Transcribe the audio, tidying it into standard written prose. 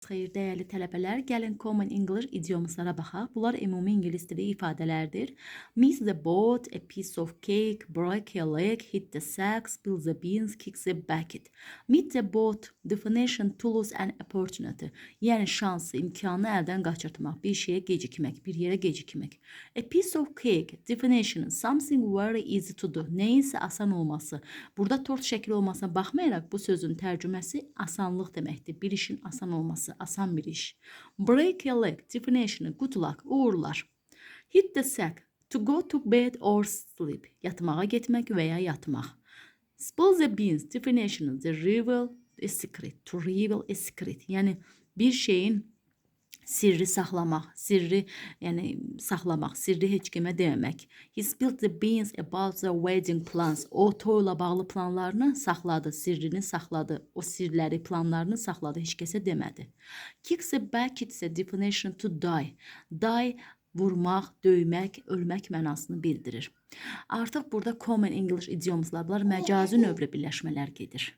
Xeyir, dəyərli tələbələr, gəlin Common English idiomlara baxaq. Bunlar ümumi ingilis dili ifadələrdir. Miss the boat, a piece of cake, break a leg, hit the sack, spill the beans, kick the bucket. Meet the boat, definition, to lose an opportunity. Yəni şansı, imkanı əldən qaçırtmaq, bir şeyə gecikmək, bir yerə gecikmək. A piece of cake, definition, something very easy to do. Neyinsə asan olması. Burada tort şəkli olmasına baxmayaraq bu sözün tərcüməsi asanlıq deməkdir. Bir işin asan olması, asan bir iş. Break a leg, definition, good luck, uğurlar. Hit the sack, to go to bed or sleep, yatmağa getmək və ya yatmaq. Spill the beans, definition, the reveal a secret, to reveal a secret. Yəni bir şeyin sirri saxlamaq, sirri heç kimə deməmək. He spilled the beans about the wedding plans. O toyla bağlı planlarını saxladı, sirrini saxladı. O sirləri, planlarını saxladı, heç kəsə demədi. Kick the bucket is a definition to die. Die, vurmaq, döymək, ölmək mənasını bildirir. Artıq burada Common English idiomslar, bunlar məcazi növlü birləşmələr gedir.